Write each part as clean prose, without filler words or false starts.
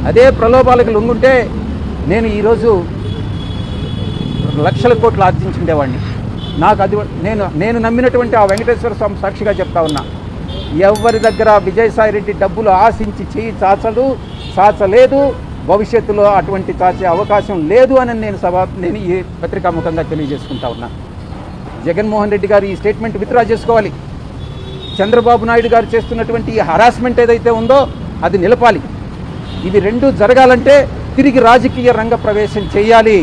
అదే ప్రలోభాలకు లొంగుంటే నేను ఈరోజు లక్షల కోట్లు ఆర్జించుండేవాడిని. నాకు అది నేను నమ్మినటువంటి ఆ వెంకటేశ్వర స్వామి సాక్షిగా చెప్తా ఉన్నా, ఎవరి దగ్గర విజయసాయిరెడ్డి డబ్బులు ఆశించి చేయి చాచలేదు, భవిష్యత్తులో అటువంటి చాచే అవకాశం లేదు అని నేను ఈ పత్రికాముఖంగా తెలియజేసుకుంటా ఉన్నా. జగన్మోహన్ రెడ్డి గారు ఈ స్టేట్మెంట్ విత్డ్రా చేసుకోవాలి. చంద్రబాబు నాయుడు గారు చేస్తున్నటువంటి ఈ హరాస్మెంట్ ఏదైతే ఉందో అది నిలపాలి. ఇవి రెండు జరగాలంటే తిరిగి రాజకీయ రంగ ప్రవేశం చేయాలి.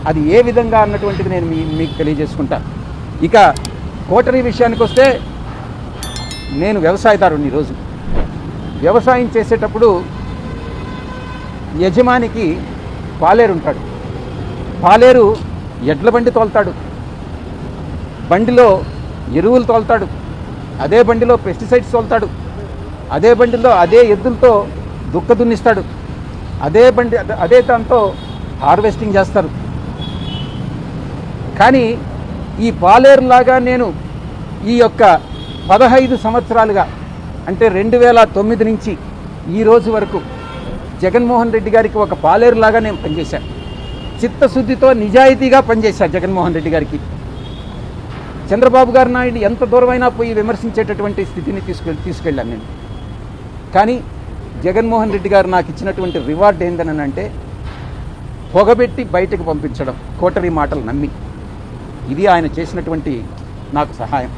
అది ఏ విధంగా అన్నటువంటిది నేను మీకు తెలియజేసుకుంటా. ఇక కోటరీ విషయానికి వస్తే, నేను వ్యవసాయదారుని. ఈరోజు వ్యవసాయం చేసేటప్పుడు యజమానికి పాలేరు ఉంటాడు. పాలేరు ఎడ్ల బండి తోలుతాడు, బండిలో ఎరువులు తోలుతాడు, అదే బండిలో పెస్టిసైడ్స్ తోలుతాడు, అదే బండిలో అదే ఎద్దులతో దుక్క దున్నిస్తాడు, అదే దాంతో హార్వెస్టింగ్ చేస్తారు. కానీ ఈ పాలేరులాగా నేను ఈ యొక్క 15 సంవత్సరాలుగా, అంటే 2009 నుంచి ఈ రోజు వరకు జగన్మోహన్ రెడ్డి గారికి ఒక పాలేరులాగా నేను పనిచేశాను. చిత్తశుద్ధితో నిజాయితీగా పనిచేశాను జగన్మోహన్ రెడ్డి గారికి. చంద్రబాబు గారు నాయుడు ఎంత దూరమైనా పోయి విమర్శించేటటువంటి స్థితిని తీసుకెళ్ళాను నేను. కానీ జగన్మోహన్ రెడ్డి గారు నాకు ఇచ్చినటువంటి రివార్డ్ ఏందనంటే, పొగబెట్టి బయటకు పంపించడం, కోటరీ మాటలు నమ్మి. ఇది ఆయన చేసినటువంటి నాకు సహాయం.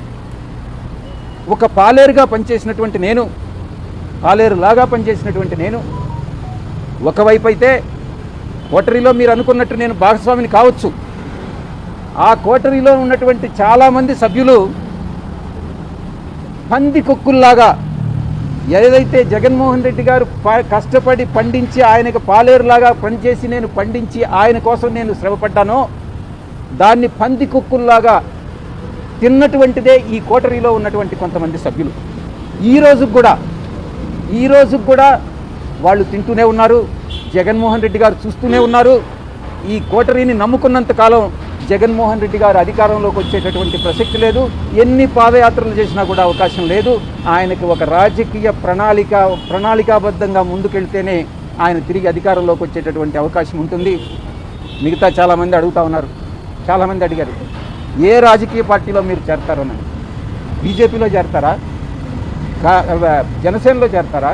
ఒక పాలేరుగా పనిచేసినటువంటి నేను, పాలేరులాగా పనిచేసినటువంటి నేను, ఒకవైపు అయితే కోటరీలో మీరు అనుకున్నట్టు నేను భాగస్వామిని కావచ్చు, ఆ కోటరీలో ఉన్నటువంటి చాలామంది సభ్యులు పంది కొక్కుల్లాగా, ఏదైతే జగన్మోహన్ రెడ్డి గారు కష్టపడి పండించి ఆయనకు పాలేరులాగా పనిచేసి నేను పండించి ఆయన కోసం నేను శ్రమపడ్డానో, దాన్ని పంది కుక్కుల్లాగా తిన్నటువంటిదే ఈ కోటరీలో ఉన్నటువంటి కొంతమంది సభ్యులు. ఈ రోజు కూడా వాళ్ళు తింటూనే ఉన్నారు. జగన్మోహన్ రెడ్డి గారు చూస్తూనే ఉన్నారు. ఈ కోటరీని నమ్ముకున్నంత కాలం జగన్మోహన్ రెడ్డి గారు అధికారంలోకి వచ్చేటటువంటి ప్రసక్తి లేదు. ఎన్ని పాదయాత్రలు చేసినా కూడా అవకాశం లేదు. ఆయనకి ఒక రాజకీయ ప్రణాళికాబద్ధంగా ముందుకెళ్తేనే ఆయన తిరిగి అధికారంలోకి వచ్చేటటువంటి అవకాశం ఉంటుంది. మిగతా చాలామంది అడుగుతూ ఉన్నారు, చాలామంది అడిగారు, ఏ రాజకీయ పార్టీలో మీరు చేరతారని. బీజేపీలో చేరతారా, జనసేనలో చేరతారా,